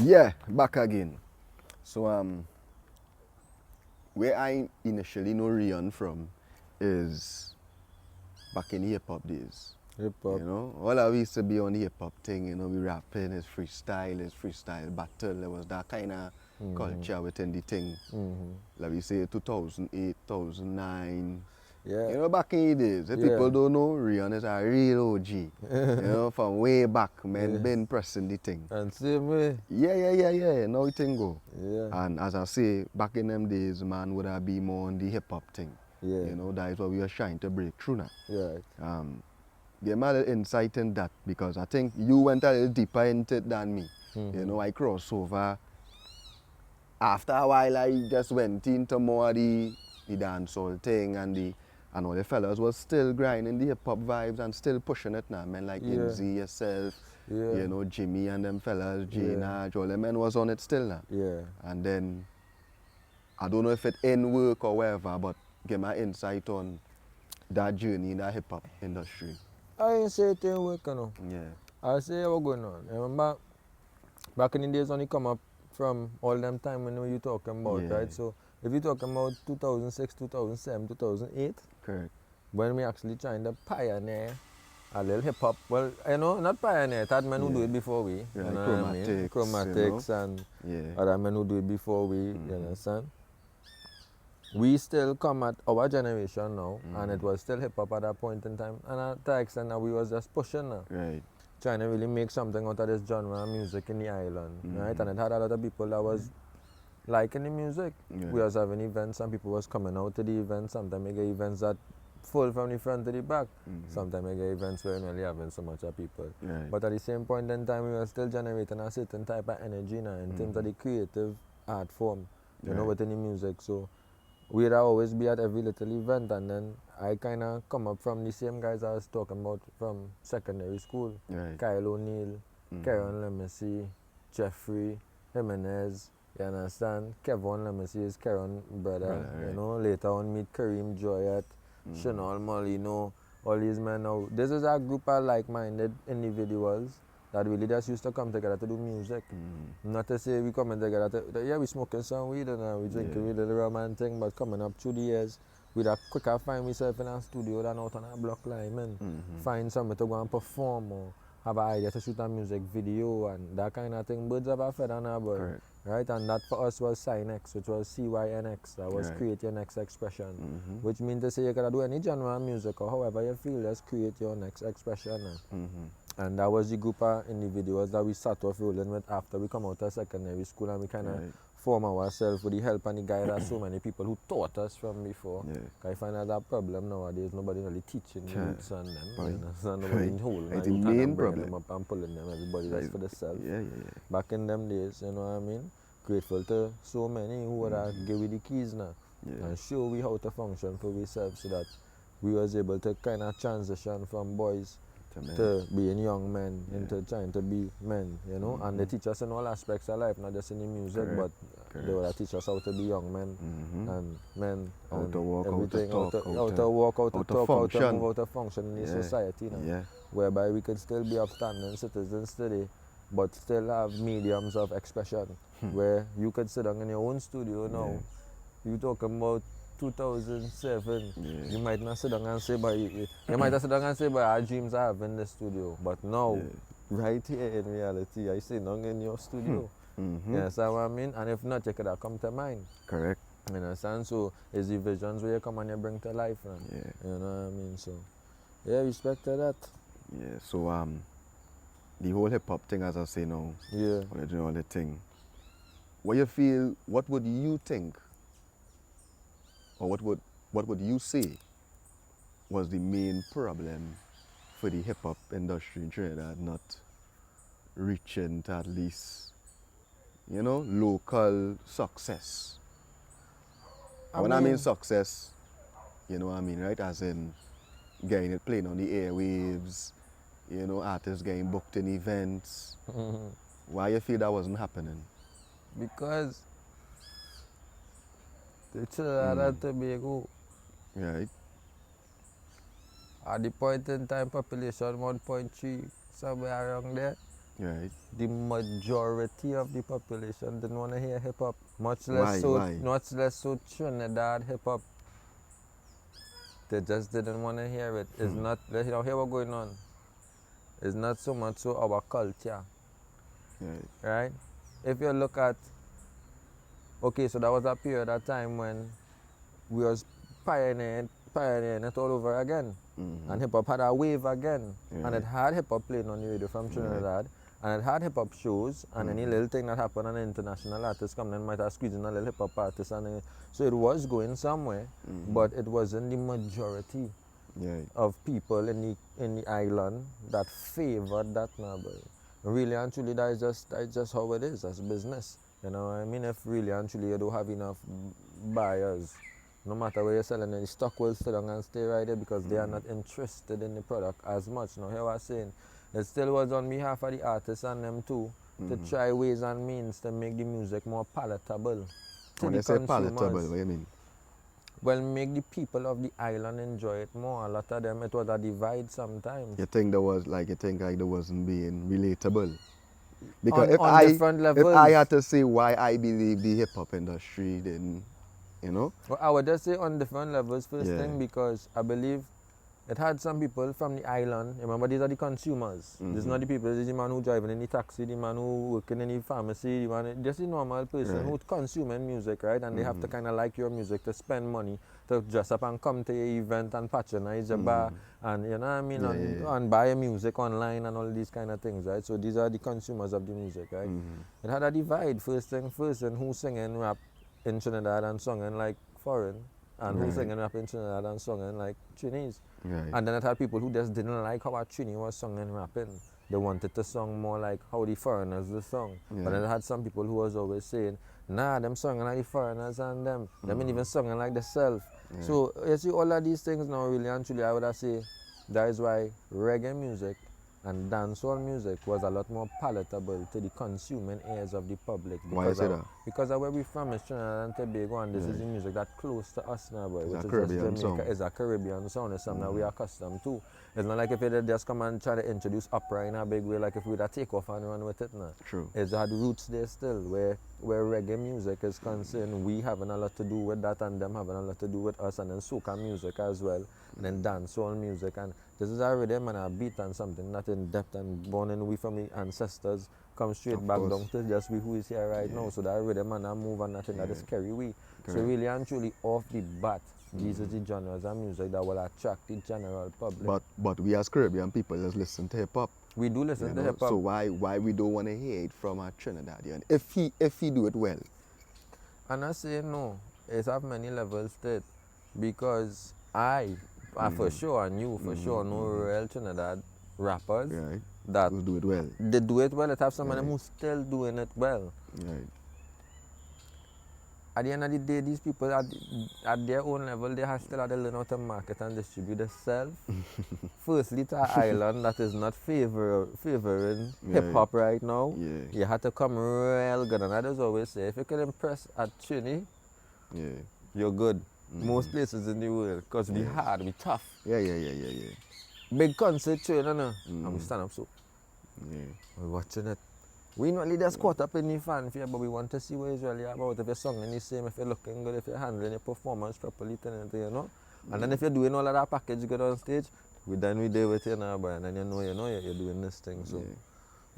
Yeah, back again. So where I initially know Rheon from is back in the hip hop days. Hip hop. You know, all I used to be on the hip hop thing, you know, we rapping, it's freestyle battle. There was that kind of culture within the thing. Like we say 2008, 2009. Yeah. You know, back in the days, if Yeah. people don't know, Rheon is a real OG. You know, from way back, man, been pressing the thing. And same way. Yeah. Now it thing go. Yeah. And as I say, back in them days, man, would have been more on the hip hop thing. Yeah. You know, that is what we are trying to break through now. Yeah. Give me a little insight in that because I think you went a little deeper into it than me. You know, I crossed over. After a while, I just went into more of the dancehall thing and all the fellas was still grinding the hip hop vibes and still pushing it now. Men like Inzy, yourself, you know, Jimmy and them fellas, Gina, all them men was on it still now. Yeah. And then, I don't know if it in work or whatever, but give me insight on that journey in the hip hop industry. I ain't say it ain't work, you know. Yeah. I say what's going on. I remember back in the days when you come up from all them time when you talking about, right? So if you talking about 2006, 2007, 2008, Correct. when we actually trying to pioneer a little hip hop, well, you know, not pioneer, it had men who do it before we, Yeah, you know Chromatics, what I mean? Chromatics, you know? and other men who do it before we, you understand? We still come at our generation now, and it was still hip hop at that point in time, and to the extent that we was just pushing now. Right. Trying to really make something out of this genre of music in the island, right? And it had a lot of people that was liking the music. We was having events and people was coming out to the events. Sometimes we get events that full from the front to the back. Sometimes we get events where we're really having so much of people. Right. But at the same point in time, we were still generating a certain type of energy now in terms of the creative art form, you know, within the music. So we'd always be at every little event, and then I kind of come up from the same guys I was talking about from secondary school. Right. Kyle O'Neill, Karen Lemessy, Jeffrey, Jimenez, you understand? Kevin Lemessy is Karen brother, you know. Later on meet Kareem Joyet, Chanel Molino, all these men now. This is a group of like-minded individuals that really just used to come together to do music. Not to say we coming together we smoking some weed and we drinking weed, the Roman thing, but coming up through the years, we'd have quicker find myself in a studio than out on a block line, and find somewhere to go and perform or have an idea to shoot a music video and that kind of thing. Birds of a feather now, but right? And that for us was Synex, which was CYNX, that was create your next expression, which means to say you can do any genre of music or however you feel, just create your next expression. And that was the group of individuals that we start off rolling with after we come out of secondary school, and we kind of form ourselves with the help and the guidance so many people who taught us from before. I find that problem nowadays, nobody really teaching the roots on them. You understand? Nobody holding Right. them, The main bringing problem. them up and pulling them, everybody just for themselves. Yeah. Back in them days, you know what I mean? Grateful to so many who would give we the keys now and show we how to function for ourselves, so that we was able to kind of transition from boys to being young men into trying to be men, you know. And they teach us in all aspects of life, not just in the music, but they will teach us how to be young men and men, How and to walk, everything, how to talk, how to walk, how to talk, how to function. move, how to function in the society now. Whereby we can still be upstanding citizens today, but still have mediums of expression where you can sit down in your own studio now. You talking about 2007, you might not sit down and say, but you might not sit down and say, but our dreams I have in the studio. But now, right here in reality, I sit down in your studio. You understand what I mean? And if not, you could have come to mine. Correct. You understand? So it's the visions where you come and you bring to life. You know what I mean? So, yeah, respect to that. Yeah, so the whole hip hop thing, as I say now, all the thing. What you feel, what would you think, or what would you say was the main problem for the hip hop industry in Trinidad not reaching to at least, you know, local success? When I mean success, you know what I mean, right? As in getting it playing on the airwaves, you know, artists getting booked in events. Why you feel that wasn't happening? Because the Trinidad and Tobago, Right. at the point in time, population 1.3, somewhere around there. Right. The majority of the population didn't want to hear hip hop. Much Why? much less so Trinidad hip hop. They just didn't want to hear it. It's not, you know, hear what's going on. It's not so much so our culture. Right. Right? If you look at, okay, so that was a period of time when we was pioneering it all over again. And hip hop had a wave again. Right. And it had hip hop playing on the radio from Trinidad. Right. And it had hip hop shows, and any little thing that happened, and an international artist come and might have squeezed in a little hip hop artist, and so it was going somewhere, but it wasn't the majority of people in the island that favored that now. But really and truly, that's just how it is. That's business. You know what I mean? If really and truly you don't have enough buyers, no matter where you're selling it, the stock will sit down and stay right there because they are not interested in the product as much. Now, here I was saying, it still was on behalf of the artists and them too to try ways and means to make the music more palatable to when the they say consumers. palatable, what do you mean? Well, make the people of the island enjoy it more. A lot of them, it was a divide sometimes. You think there wasn't being relatable? Because on different levels. if I had to say why I believe the hip hop industry didn't, you know? Well, I would just say on different levels first thing, because I believe it had some people from the island. Remember, these are the consumers. This is not the people. This is the man who driving in the taxi, the man who working in the pharmacy, the man, just the normal person who's consuming music, right? And they have to kind of like your music to spend money, to dress up and come to your event and patronize your bar, and you know what I mean, and buy music online and all these kind of things, right? So these are the consumers of the music, right? It had a divide, first thing first, and who's singing rap in Trinidad and singing like foreign, and who's singing rap in Trinidad and singing like Chinese. And then it had people who just didn't like how a Trini was singing and rapping. They wanted to sing more like how the foreigners were sung. But then it had some people who was always saying, nah, them singing like the foreigners and them. Them ain't even singing like themselves. So you see all of these things now really and truly, I would say that is why reggae music and dancehall music was a lot more palatable to the consuming ears of the public. Why is it that? Because of where we from is Trinidad and Tobago, and this is the music that's close to us now, boy, which is Caribbean just Jamaica. song. It's a Caribbean sound. It's something that we are accustomed to. It's not like if they just come and try to introduce opera in a big way, like if we would take off and run with it now. True. It's had roots there still, where reggae music is concerned. We having a lot to do with that, and them having a lot to do with us, and then soca music as well, and then dancehall music. And this is a rhythm and a beat and something not in depth and born in we from the ancestors come straight back down to just we who is here right now. So that rhythm and that move and nothing that is carry we. So really and truly off the bat, these are the genres of music that will attract the general public. But we as Caribbean people just listen to hip hop. We do listen to hip hop. So why we don't want to hear it from a Trinidadian if he do it well? And I say no. It have many levels to it, because I for sure, and you for sure know real Trinidad rappers that will do it well. They do it well. It have some of them who still doing it well. Right. At the end of the day, these people at their own level, they still have to learn how to market and distribute themselves. Firstly, to an island that is not favoring hip hop right now, you have to come real good. And I just always say, if you can impress at Trini, you're good. Most places in the world, because we hard, we tough. Yeah. Big concert train, and we stand up so. We're watching it. We not really just caught up in the fanfare, but we want to see what it's really about. If you're singing the same, if you're looking good, if you're handling your performance properly, you know. And then if you're doing all of that package good on stage, we there with you now, boy, and then you know you're doing this thing. So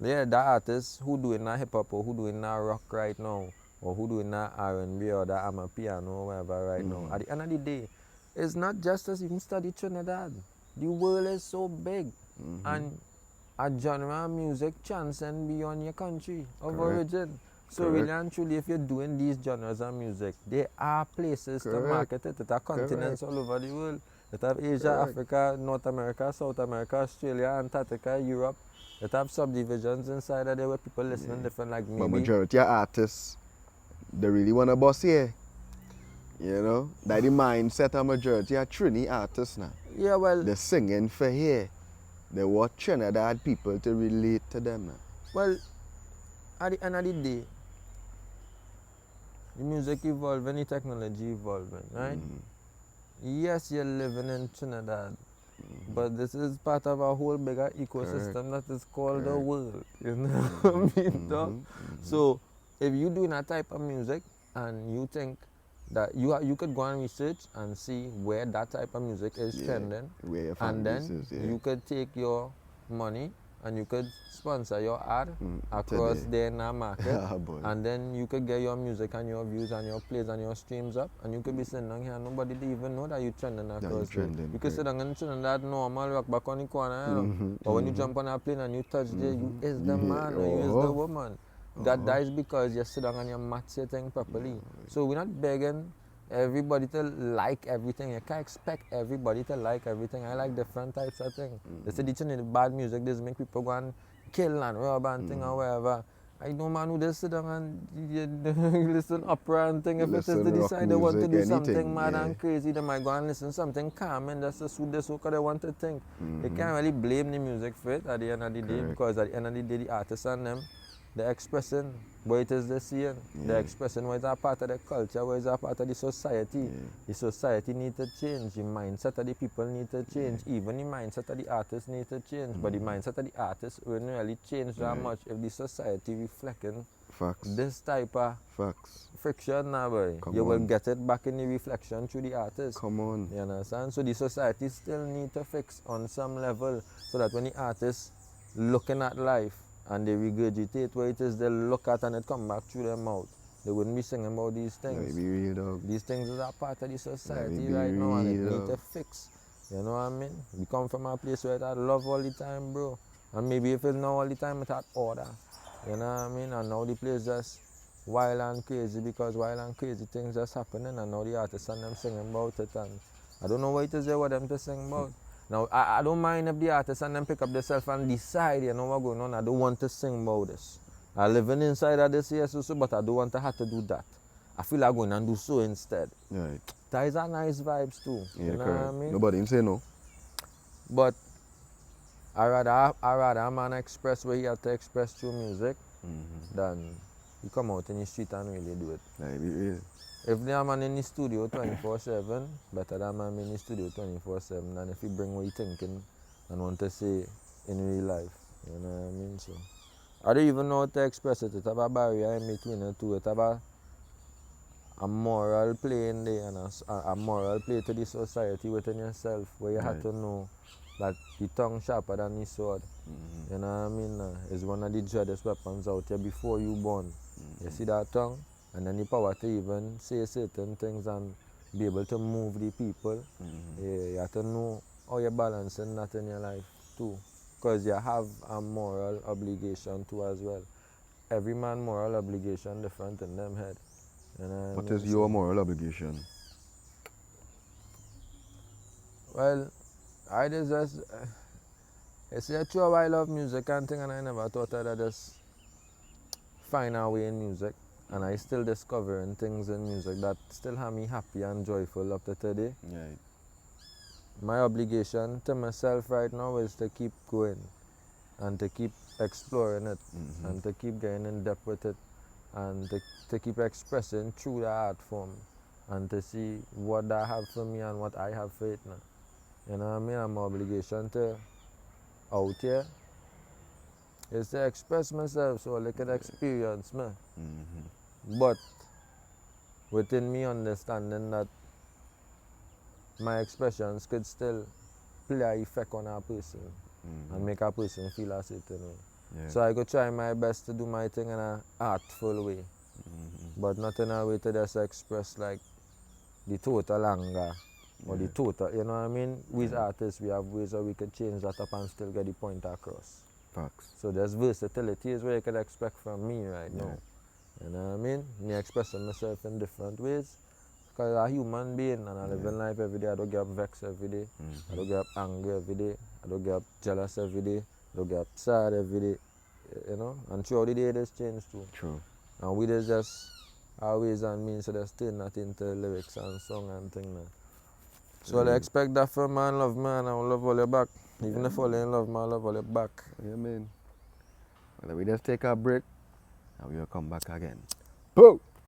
that artist who doing that hip hop or who doing that rock right now, or who doing that R&B or that amapiano or whatever right now, at the end of the day, it's not just as even study Trinidad. The world is so big, and a genre of music transcend beyond your country of origin. So really and truly, if you're doing these genres of music, there are places to market it. There are continents all over the world. It have Asia, Africa, North America, South America, Australia, Antarctica, Europe. It have subdivisions inside of there where people listening different, like maybe. But majority of artists, they really want to boss here. You know? That's the mindset of majority of Trini artists now. Yeah, well. They're singing for here. They want Trinidad people to relate to them now. Well, at the end of the day, the music evolving, the technology evolving, right? Yes, you're living in Trinidad, But this is part of a whole bigger ecosystem that is called the world. You know what I mean, dog? So if you doing that type of music and you think that you could go and research and see where that type of music is trending, and then you could take your money and you could sponsor your ad across there in the market, and then you could get your music and your views and your plays and your streams up, and you could be sitting down here and nobody even know that you're trending across there. You could sit down and that normal rock back on the corner, you know? But when you jump on a plane and you touch there, you is the man or you is the woman. That is because you sit down and you match your thing properly. So we're not begging everybody to like everything. You can't expect everybody to like everything. I like different types of things. They say the bad music does make people go and kill and rob and thing or whatever. I know man who just sit down and listen opera and thing. If it is they decide they want to do something mad and crazy, they might go and listen something calm and that's just what they want to think. You can't really blame the music for it at the end of the day, because at the end of the day the artists and them, they're expressing what it is they're seeing. They're expressing what is a part of the culture, what is a part of the society. The society needs to change. The mindset of the people need to change. Even the mindset of the artists need to change. But the mindset of the artists wouldn't really change that much if the society reflecting this type of friction now, boy. You will get it back in the reflection through the artist. Come on. You understand? So the society still need to fix on some level so that when the artists looking at life and they regurgitate what it is they look at and it come back through their mouth, they wouldn't be singing about these things. These things are part of the society right now and it need to fix. You know what I mean? We come from a place where it had love all the time, bro. And maybe if it's not all the time, it had order. You know what I mean? And now the place just wild and crazy because wild and crazy things just happening and now the artists and them singing about it, and I don't know what it is there for them to sing about. Now, I don't mind if the artists and them pick up themselves and decide, you know what's going on, I don't want to sing about this. I'm living inside of this here, so, but I don't want to have to do that. I feel like going and do so instead. Right. That is a nice vibes too. Yeah, you know correct. what I mean? Nobody say no. But I rather a man express what he have to express through music than you come out in the street and really do it. Like, if the man in the studio 24/7, better than man in the studio 24/7 than if he bring what he thinking and want to say in real life. You know what I mean? So I don't even know how to express it. It have a barrier in between the two. It have a moral play in there and a moral play to the society within yourself where you have to know that the tongue sharper than the sword. You know what I mean? It's one of the dreadest weapons out there before you born. You see that tongue? And then the power to even say certain things and be able to move the people. You have to know how you're balancing that in your life too. Because you have a moral obligation too as well. Every man moral obligation different in them head. You know what is your moral obligation? Well, I just you see, true I love music and thing, and I never thought I'd just find a way in music. And I still discovering things in music that still have me happy and joyful up to today. Right. My obligation to myself right now is to keep going and to keep exploring it and to keep getting in depth with it and to keep expressing through the art form and to see what that have for me and what I have for it now. You know what I mean? And my obligation to out here is to express myself so I can experience me. But within me understanding that my expressions could still play an effect on a person and make a person feel a certain way. So I could try my best to do my thing in an artful way, but not in a way to just express like the total anger or the total, you know what I mean? We as artists, we have ways that we can change that up and still get the point across. Facts. So there's versatility is what you could expect from me right now. You know what I mean? Me expressing myself in different ways. Because I'm a human being and I live in life every day. I don't get vexed every day. I don't get angry every day. I don't get jealous every day. I don't get sad every day. You know? And throughout the day there's change too. True. And we just our ways and means so just turn that into lyrics and song and thing now. So I expect that from man love man and I will love all your back. Even if all in love man, I love all your back. Yeah, man. Well, we just take a break and we'll come back again. Boom!